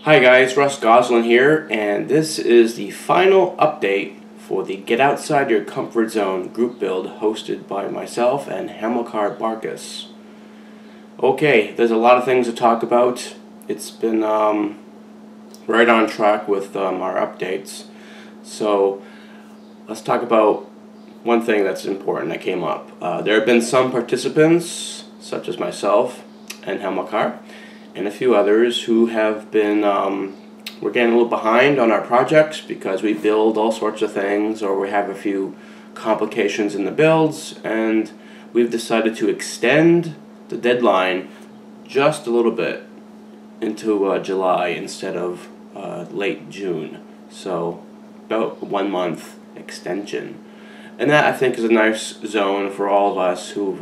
Hi guys, Gosselin here, and this is the final update for the Get Outside Your Comfort Zone group build hosted by myself and Hamilcar Barkus. Okay, there's a lot of things to talk about. It's been right on track with our updates. So let's talk about one thing that's important that came up. There have been some participants, such as myself and Hamilcar, and a few others who have been, we're getting a little behind on our projects because we build all sorts of things or we have a few complications in the builds, and we've decided to extend the deadline just a little bit into July instead of late June. So about 1 month extension. And that I think is a nice zone for all of us who've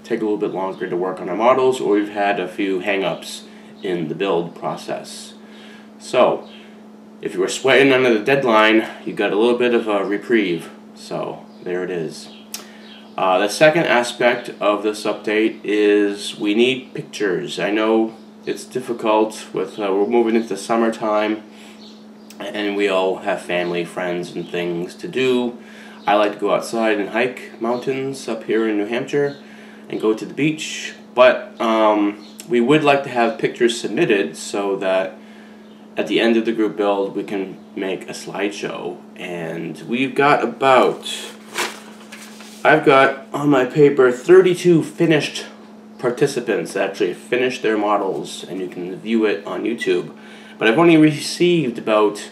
take a little bit longer to work on our models, or we've had a few hang-ups in the build process. So if you were sweating under the deadline, you got a little bit of a reprieve. So there it is. The second aspect of this update is we need pictures. I know it's difficult with we're moving into summertime and we all have family, friends, and things to do. I like to go outside and hike mountains up here in New Hampshire and go to the beach, but we would like to have pictures submitted so that at the end of the group build we can make a slideshow. And we've got I've got on my paper 32 finished participants that actually finished their models, and you can view it on YouTube. But I've only received about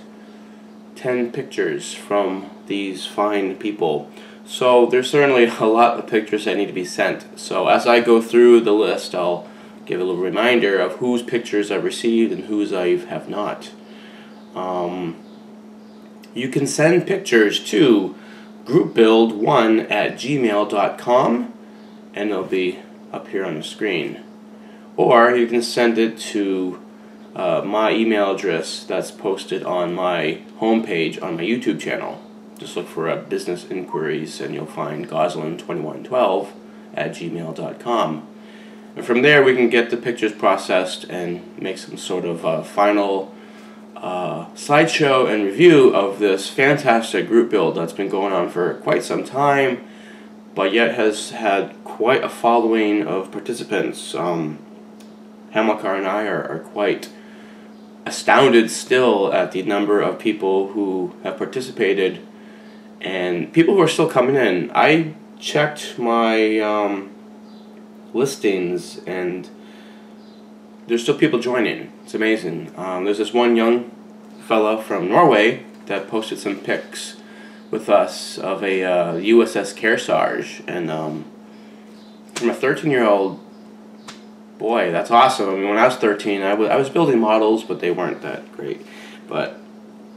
10 pictures from these fine people. So there's certainly a lot of pictures that need to be sent. So as I go through the list, I'll give a little reminder of whose pictures I've received and whose I have not. You can send pictures to groupbuild1@gmail.com, and they'll be up here on the screen. Or you can send it to my email address that's posted on my homepage on my YouTube channel. Just look for business inquiries and you'll find Gosselin2112@gmail.com. And from there we can get the pictures processed and make some sort of final slideshow and review of this fantastic group build that's been going on for quite some time, but yet has had quite a following of participants. Hamilcar and I are quite astounded still at the number of people who have participated and people who are still coming in. I checked my listings and there's still people joining. It's amazing. There's this one young fella from Norway that posted some pics with us of a USS Kearsarge, and from a 13-year-old boy, that's awesome. I mean, when I was 13, I was building models, but they weren't that great. But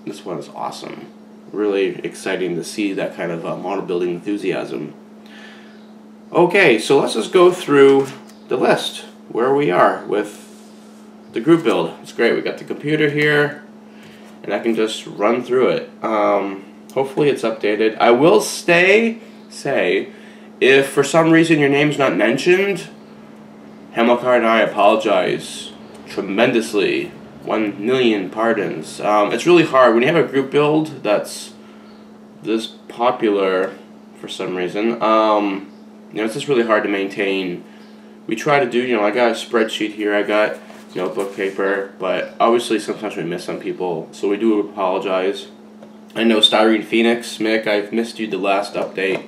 this one is awesome. Really exciting to see that kind of model building enthusiasm. Okay, so let's just go through the list where we are with the group build. It's great. We got the computer here, and I can just run through it. Hopefully it's updated. I will say, if for some reason your name's not mentioned, Hamilcar and I apologize tremendously. 1,000,000 pardons. It's really hard when you have a group build that's this popular for some reason. It's just really hard to maintain. We try to do, I got a spreadsheet here, I got notebook paper, but obviously sometimes we miss some people, so we do apologize. I know Styrene Phoenix, Mick, I've missed you the last update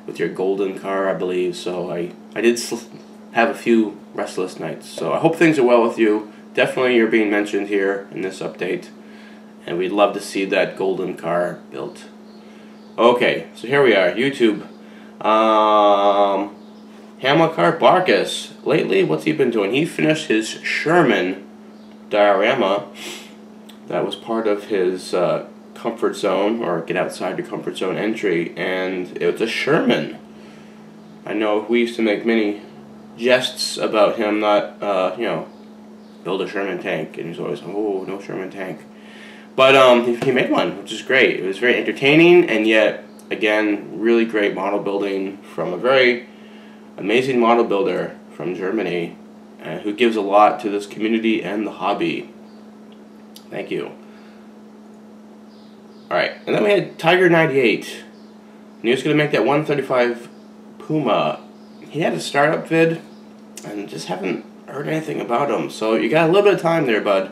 with your golden car, I believe, so I did have a few restless nights. So I hope things are well with you. Definitely you're being mentioned here in this update, and we'd love to see that golden car built. Okay, so here we are, YouTube. Hamilcar Barkus. Lately, what's he been doing? He finished his Sherman diorama. That was part of his comfort zone, or get outside your comfort zone entry, and it was a Sherman. I know we used to make many jests about him not, build a Sherman tank, and he's always, oh, no Sherman tank. But he made one, which is great. It was very entertaining, and yet, again, really great model building from a very amazing model builder from Germany. and who gives a lot to this community and the hobby. Thank you. Alright, and then we had Tiger 98. And he was going to make that 135 Puma. He had a startup vid, and just haven't heard anything about him. So you got a little bit of time there, bud.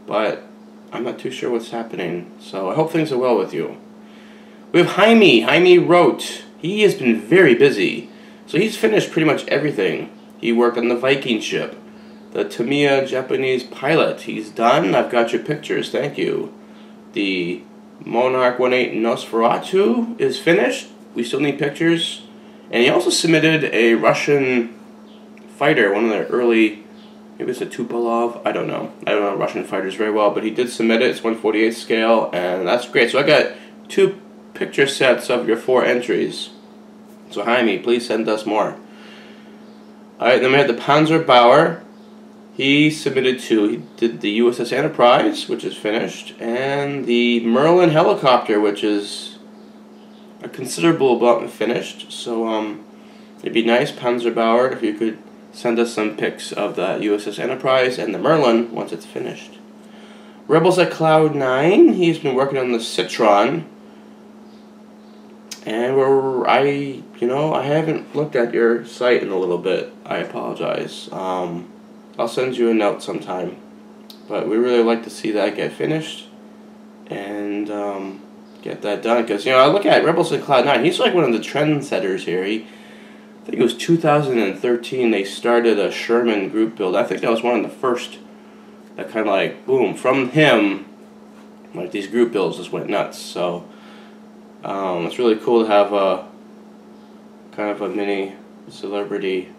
But I'm not too sure what's happening. So I hope things are well with you. We have Jaime. Jaime wrote. He has been very busy. So he's finished pretty much everything. He worked on the Viking ship. The Tamiya Japanese pilot. He's done. I've got your pictures. Thank you. The Monarch 18 Nosferatu is finished. We still need pictures. And he also submitted a Russian fighter, one of the early, maybe it's a Tupolev, I don't know Russian fighters very well, but he did submit it. It's 1/48 scale, and that's great. So I got 2 picture sets of your 4 entries. So Jaime, please send us more. Alright, then we have the Panzerbauer. He submitted 2. He did the USS Enterprise, which is finished, and the Merlin helicopter, which is a considerable amount finished. So it'd be nice, Panzerbauer, if you could send us some pics of the USS Enterprise and the Merlin once it's finished. Rebels at Cloud 9. He's been working on the Citron. And I haven't looked at your site in a little bit. I apologize. I'll send you a note sometime. But we really like to see that get finished and get that done. Because, I look at Rebels at Cloud 9. He's like one of the trendsetters here. I think it was 2013 they started a Sherman group build. I think that was one of the first that kind of like, boom, from him, like these group builds just went nuts. So it's really cool to have a kind of a mini celebrity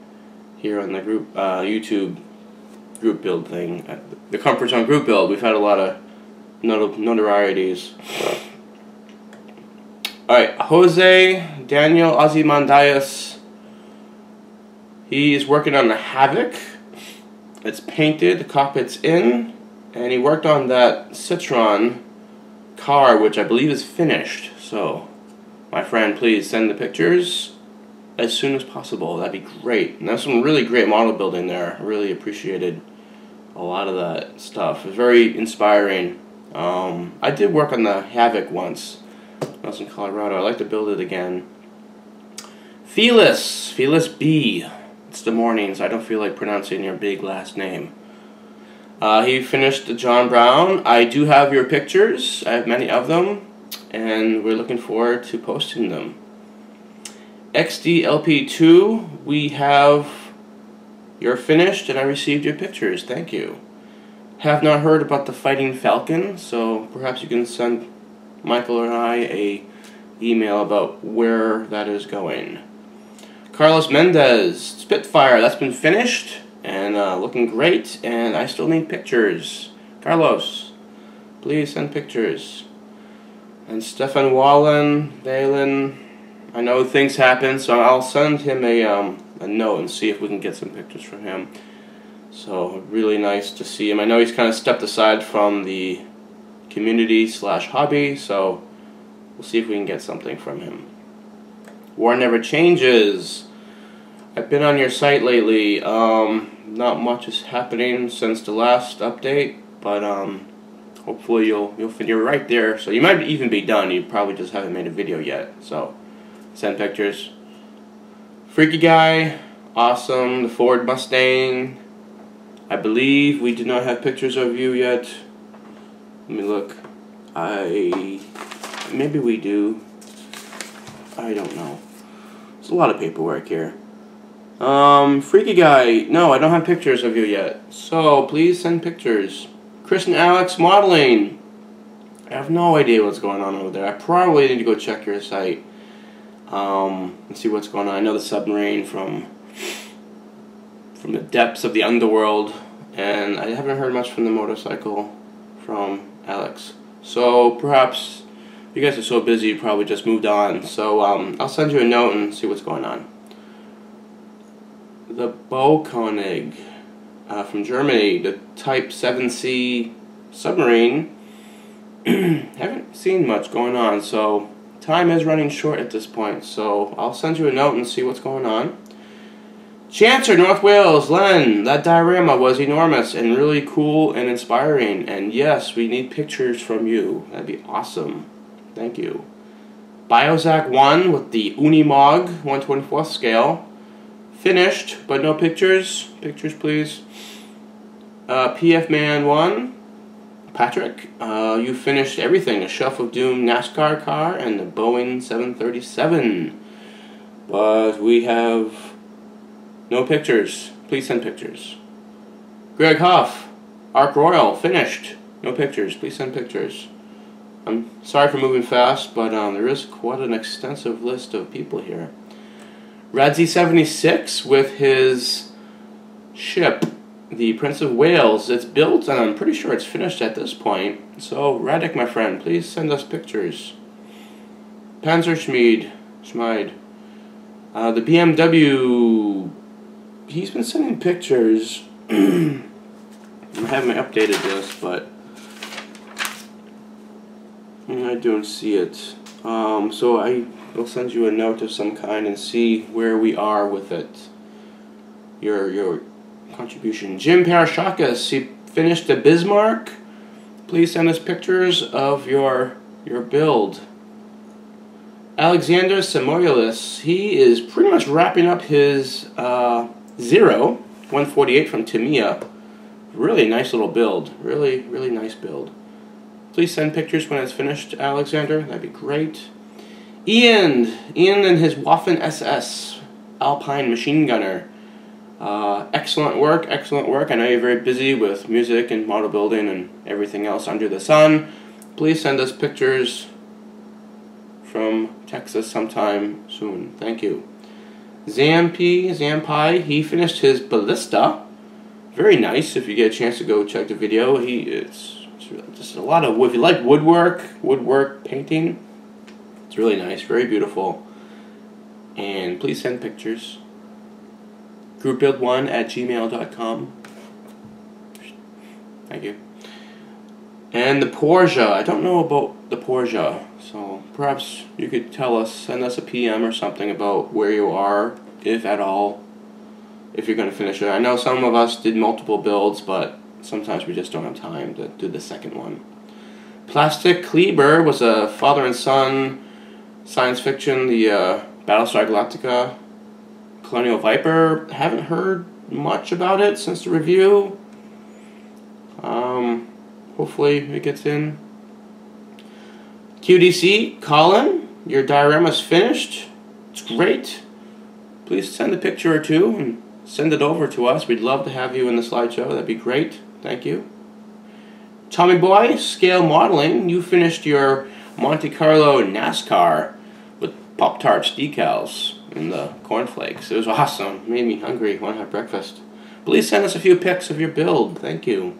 here on the group YouTube group build thing. The Comfort Zone group build, we've had a lot of notorieties. Alright, Jose Daniel Ozymandias. He is working on the Havoc. It's painted, the cockpit's in, and he worked on that Citron car, which I believe is finished. So, my friend, please send the pictures as soon as possible. That'd be great. And there's some really great model building there. I really appreciated a lot of that stuff. It was very inspiring. I did work on the Havoc once when I was in Colorado. I'd like to build it again. Felis B. It's the morning, so I don't feel like pronouncing your big last name. He finished the John Brown. I do have your pictures. I have many of them, and we're looking forward to posting them. XDLP2, we have your finished, and I received your pictures. Thank you. Have not heard about the Fighting Falcon, so perhaps you can send Michael and I a email about where that is going. Carlos Mendez, Spitfire, that's been finished and looking great, and I still need pictures. Carlos, please send pictures. And Stefan Valen, I know things happen, so I'll send him a note and see if we can get some pictures from him. So really nice to see him. I know he's kind of stepped aside from the community/hobby, so we'll see if we can get something from him. War Never Changes. I've been on your site lately. Not much is happening since the last update, but hopefully you're right there. So you might even be done. You probably just haven't made a video yet. So send pictures. Freaky Guy, awesome. The Ford Mustang. I believe we do not have pictures of you yet. Let me look. Maybe we do. I don't know. There's a lot of paperwork here. Freaky Guy, no, I don't have pictures of you yet. So please send pictures. Chris and Alex Modeling. I have no idea what's going on over there. I probably need to go check your site. And see what's going on. I know the submarine from the depths of the underworld, and I haven't heard much from the motorcycle from Alex. So perhaps you guys are so busy you probably just moved on. So I'll send you a note and see what's going on. The Baukönig from Germany, the Type 7C submarine. Haven't seen much going on, so time is running short at this point. So I'll send you a note and see what's going on. Chancer, North Wales, Len, that diorama was enormous and really cool and inspiring. And yes, we need pictures from you. That'd be awesome. Thank you. Biozac 1 with the Unimog 1/24th scale. Finished, but no pictures. Pictures, please. PF Man 1. Patrick, you finished everything. A Shelf of Doom NASCAR car and the Boeing 737. But we have no pictures. Please send pictures. Greg Huff, Ark Royal, finished. No pictures. Please send pictures. I'm sorry for moving fast, but there is quite an extensive list of people here. Radzi76 with his ship, the Prince of Wales. It's built, and I'm pretty sure it's finished at this point. So, Radek, my friend, please send us pictures. Panzerschmied, the BMW, he's been sending pictures. I haven't updated this, but I don't see it. So I will send you a note of some kind and see where we are with it. Your contribution. Jim Parashakis, he finished the Bismarck. Please send us pictures of your build. Alexander Samoilis, he is pretty much wrapping up his Zero 148 from Tamiya. Really nice little build. Really nice build. Please send pictures when it's finished, Alexander. That'd be great. Ian and his Waffen SS Alpine machine gunner. Excellent work. I know you're very busy with music and model building and everything else under the sun. Please send us pictures from Texas sometime soon. Thank you. Zampi, he finished his Ballista. Very nice. If you get a chance to go check the video, it's just a lot of, if you like woodwork painting, it's really nice, very beautiful. And please send pictures. Groupbuild1@gmail.com. Thank you. And the Porsche, I don't know about the Porsche, so perhaps you could tell us, send us a PM or something about where you are, if at all, if you're going to finish it. I know some of us did multiple builds, but sometimes we just don't have time to do the second one. Plastic Kleber was a father and son science fiction, the Battlestar Galactica Colonial Viper. Haven't heard much about it since the review. Hopefully it gets in. QDC, Colin, your diorama's finished. It's great. Please send a picture or two and send it over to us. We'd love to have you in the slideshow. That'd be great. Thank you. Tommy Boy, Scale Modeling, you finished your Monte Carlo NASCAR with Pop-Tarts decals and the cornflakes. It was awesome. Made me hungry. Want to have breakfast. Please send us a few pics of your build. Thank you.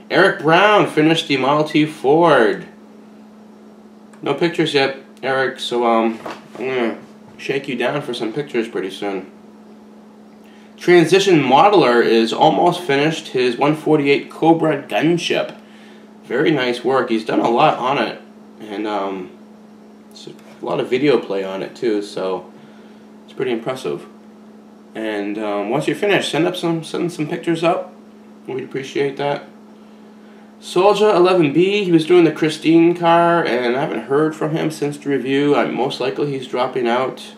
Eric Brown finished the Model T Ford. No pictures yet, Eric, so I'm going to shake you down for some pictures pretty soon. Transition Modeler is almost finished his 148 Cobra gunship. Very nice work. He's done a lot on it, and it's a lot of video play on it too, so it's pretty impressive. And once you're finished, send some pictures up. We'd appreciate that. Soldier 11B, he was doing the Christine car, and I haven't heard from him since the review. Most likely he's dropping out.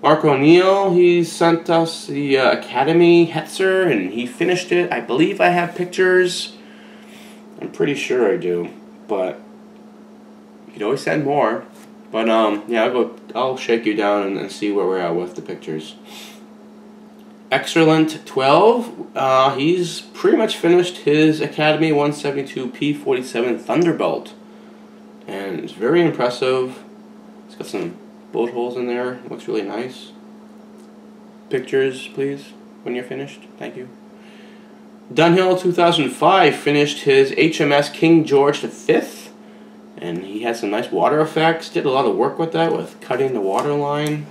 Mark O'Neill, he sent us the Academy Hetzer, and he finished it. I believe I have pictures. I'm pretty sure I do, but you can always send more. But yeah, I'll shake you down and see where we're at with the pictures. Excellent 12, he's pretty much finished his Academy 172 P47 Thunderbolt, and it's very impressive. It's got some bullet holes in there. It looks really nice. Pictures, please, when you're finished. Thank you. Dunhill 2005 finished his HMS King George V, and he had some nice water effects. Did a lot of work with that, with cutting the water line,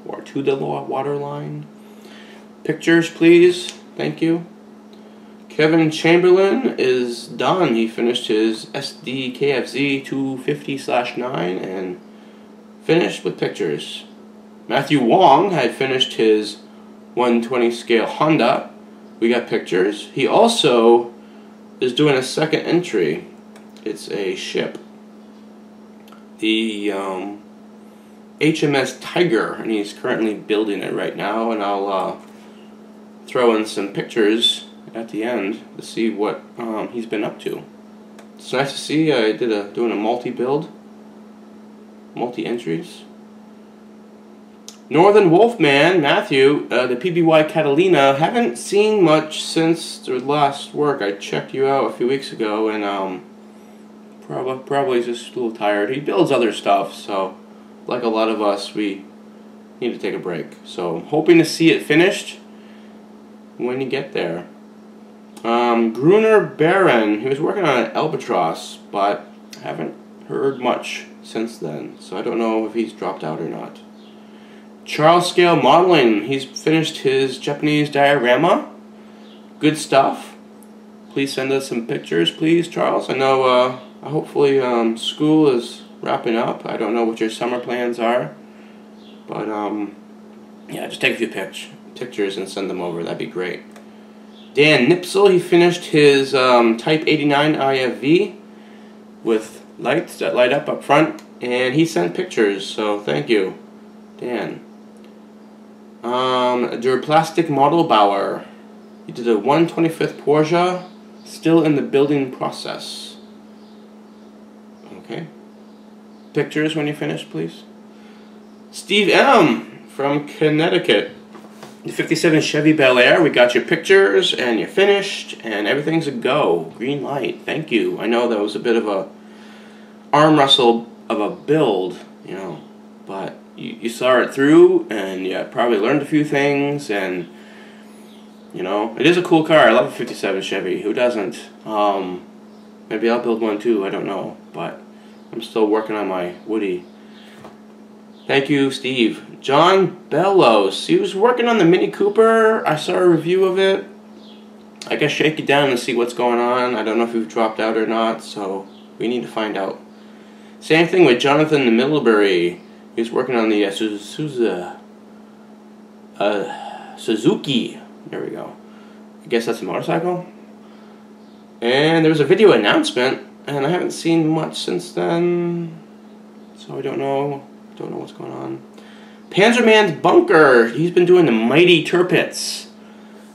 or to the water line. Pictures, please. Thank you. Kevin Chamberlain is done. He finished his SDKFZ 250/9 and finished with pictures. Matthew Wong had finished his 120 scale Honda. We got pictures. He also is doing a second entry. It's a ship. The HMS Tiger, and he's currently building it right now, and I'll throw in some pictures at the end to see what he's been up to. It's nice to see. I doing a multi-build, multi-entries. Northern Wolfman, Matthew, the PBY Catalina, haven't seen much since the last work. I checked you out a few weeks ago, and probably just a little tired. He builds other stuff, so like a lot of us, we need to take a break. So I'm hoping to see it finished when you get there. Gruner Baron, he was working on an Albatross, but I haven't heard much since then, so I don't know if he's dropped out or not. Charles Scale Modeling, he's finished his Japanese diorama. Good stuff. Please send us some pictures, please, Charles. I know hopefully school is wrapping up. I don't know what your summer plans are, but yeah, just take a few pictures and send them over. That'd be great. Dan Nipsel, he finished his Type 89 IFV with lights that light up front, and he sent pictures, so thank you, Dan. Duraplastic Model Bauer, he did a 125th Porsche, still in the building process. Okay. Pictures when you finish, please. Steve M. from Connecticut. The 57 Chevy Bel Air, we got your pictures, and you're finished, and everything's a go. Green light, thank you. I know that was a bit of a arm wrestle of a build, you know, but you saw it through, and you probably learned a few things, and, you know, it is a cool car. I love a 57 Chevy. Who doesn't? Maybe I'll build one too, I don't know, but I'm still working on my Woody. Thank you, Steve. John Bellows, he was working on the Mini Cooper. I saw a review of it. I guess shake it down and see what's going on. I don't know if you've dropped out or not, so we need to find out. Same thing with Jonathan the Middlebury. He was working on the Suzuki. There we go. I guess that's a motorcycle. And there was a video announcement, and I haven't seen much since then, so I don't know what's going on. Panzerman's Bunker, he's been doing the Mighty Tirpitz,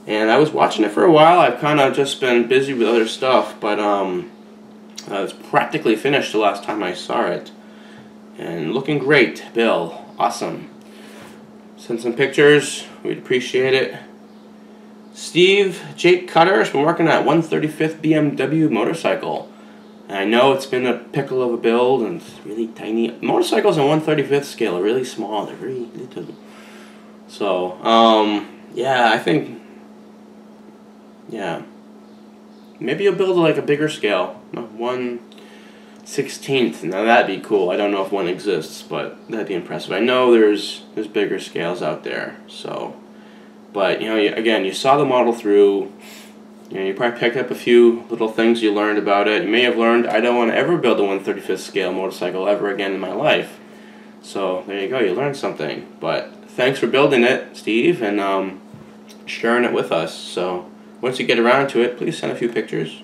and I was watching it for a while. I've kind of just been busy with other stuff, but it's practically finished the last time I saw it, and looking great. Bill, awesome. Send some pictures, we'd appreciate it. Jake Cutter has been working on that 135th BMW motorcycle. And I know it's been a pickle of a build, and it's really tiny. Motorcycles on 135th scale are really small. They're very little. So, yeah, I think, yeah. Maybe you'll build like a bigger scale. 1/16. Now that'd be cool. I don't know if one exists, but that'd be impressive. I know there's bigger scales out there. So, but, you know, again, you saw the model through. You know, you probably picked up a few little things you learned about it. You may have learned, I don't want to ever build a 1/35th scale motorcycle ever again in my life. So, there you go, you learned something. But thanks for building it, Steve, and sharing it with us. So, once you get around to it, please send a few pictures.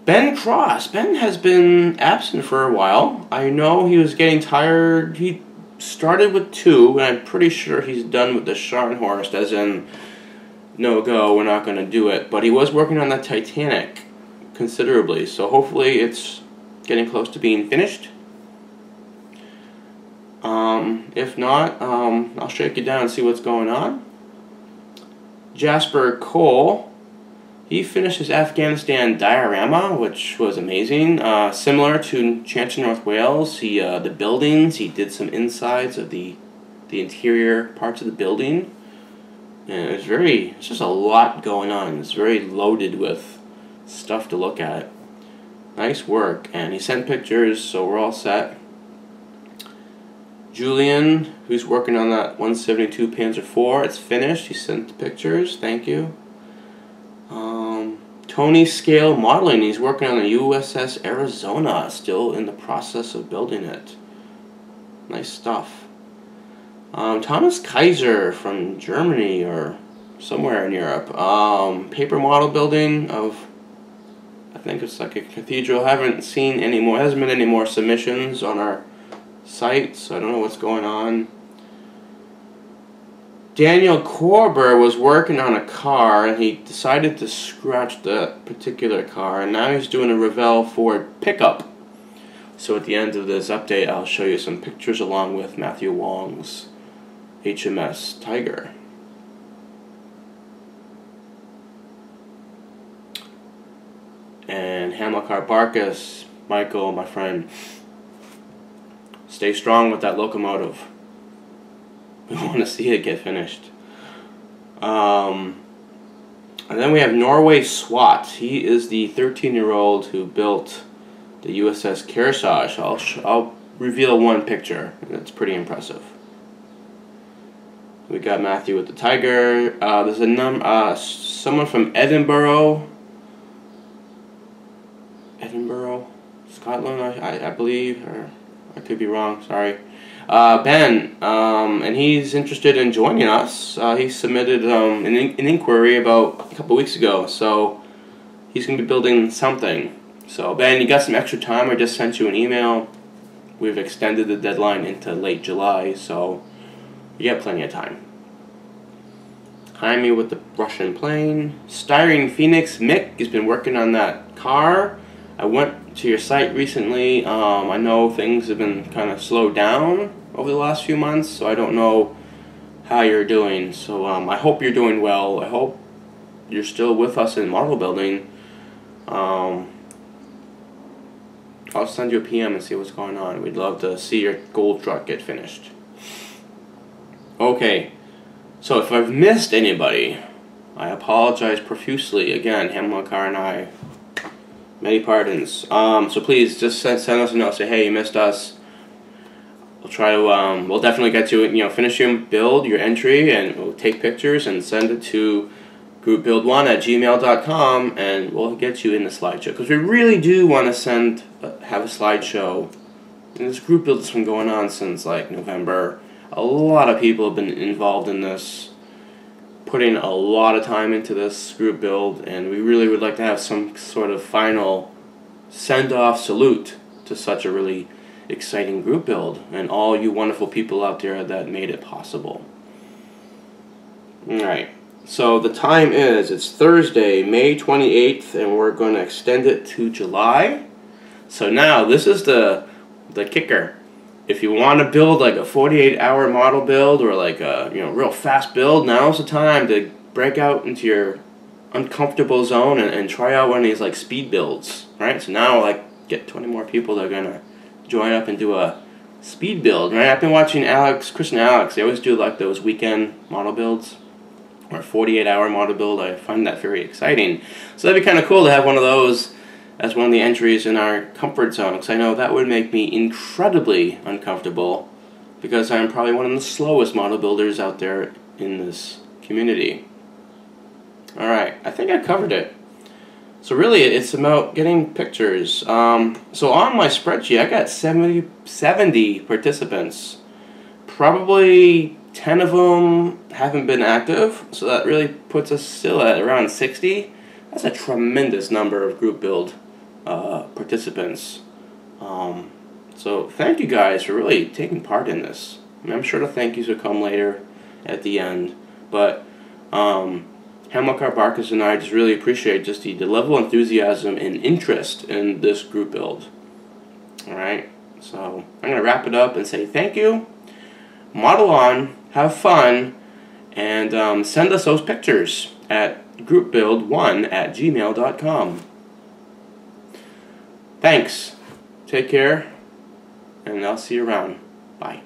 Ben Cross. Ben has been absent for a while. I know he was getting tired. He started with 2, and I'm pretty sure he's done with the Scharnhorst, as in, no go, we're not going to do it. But he was working on the Titanic considerably, so hopefully it's getting close to being finished. If not, I'll shake it down and see what's going on. Jasper Cole, he finished his Afghanistan diorama, which was amazing. Similar to Chance in North Wales, the buildings, he did some insides of the interior parts of the building. And it's just a lot going on. It's very loaded with stuff to look at. Nice work. And he sent pictures, so we're all set. Julian, who's working on that 172 Panzer IV, it's finished. He sent the pictures. Thank you. Tony Scale Modeling, he's working on the USS Arizona, still in the process of building it. Nice stuff. Thomas Kaiser from Germany or somewhere in Europe. Paper model building of, I think it's like a cathedral. I haven't seen any more. Hasn't been any more submissions on our site, so I don't know what's going on. Daniel Korber was working on a car and he decided to scratch that particular car, and now he's doing a Revell Ford pickup. So at the end of this update, I'll show you some pictures along with Matthew Wong's HMS Tiger. And Hamilcar Barkus, Michael, my friend, stay strong with that locomotive. We want to see it get finished. And then we have Norway Swat. He is the 13-year-old who built the USS Kearsarge. I'll reveal one picture. It's pretty impressive. We got Matthew with the Tiger. There's a someone from Edinburgh, Scotland, I believe, or I could be wrong. Sorry. Ben, and he's interested in joining us. He submitted an inquiry about a couple weeks ago, so he's going to be building something. So Ben, you got some extra time. I just sent you an email. We've extended the deadline into late July, so you got plenty of time. Jaime with the Russian plane. Styrene Phoenix, Mick has been working on that car. I went to your site recently. I know things have been kind of slowed down over the last few months, so I don't know how you're doing. So I hope you're doing well. I hope you're still with us in model building. I'll send you a PM and see what's going on. We'd love to see your gold truck get finished. Okay, so if I've missed anybody, I apologize profusely. Again, Hamilcar and I, many pardons. So please just send us a note. Say, hey, you missed us. We'll try to. We'll definitely get you. Finish your build, your entry, and we'll take pictures and send it to groupbuild1@gmail.com, and we'll get you in the slideshow because we really do want to have a slideshow. And this group build has been going on since like November. A lot of people have been involved in this, putting a lot of time into this group build, and we really would like to have some sort of final send-off salute to such a really exciting group build and all you wonderful people out there that made it possible. Alright, so the time it's Thursday, May 28th, and we're going to extend it to July. So now this is the kicker. If you want to build like a 48-hour model build or like a real fast build, now's the time to break out into your uncomfortable zone and try out one of these like speed builds, right? So now like get 20 more people that are gonna join up and do a speed build, right? I've been watching Chris and Alex. They always do like those weekend model builds or 48-hour model build. I find that very exciting. So that'd be kind of cool to have one of those as one of the entries in our comfort zone, because I know that would make me incredibly uncomfortable because I'm probably one of the slowest model builders out there in this community. Alright, I think I covered it. So really it's about getting pictures. So on my spreadsheet I got 70 participants. Probably 10 of them haven't been active, so that really puts us still at around 60. That's a tremendous number of group build participants. So thank you guys for really taking part in this. I'm sure the thank yous will come later at the end, but Hamilcar Barkus and I just really appreciate just the level of enthusiasm and interest in this group build. Alright, so I'm going to wrap it up and say thank you, model on, have fun, and send us those pictures at groupbuild1@gmail.com. Thanks. Take care, and I'll see you around. Bye.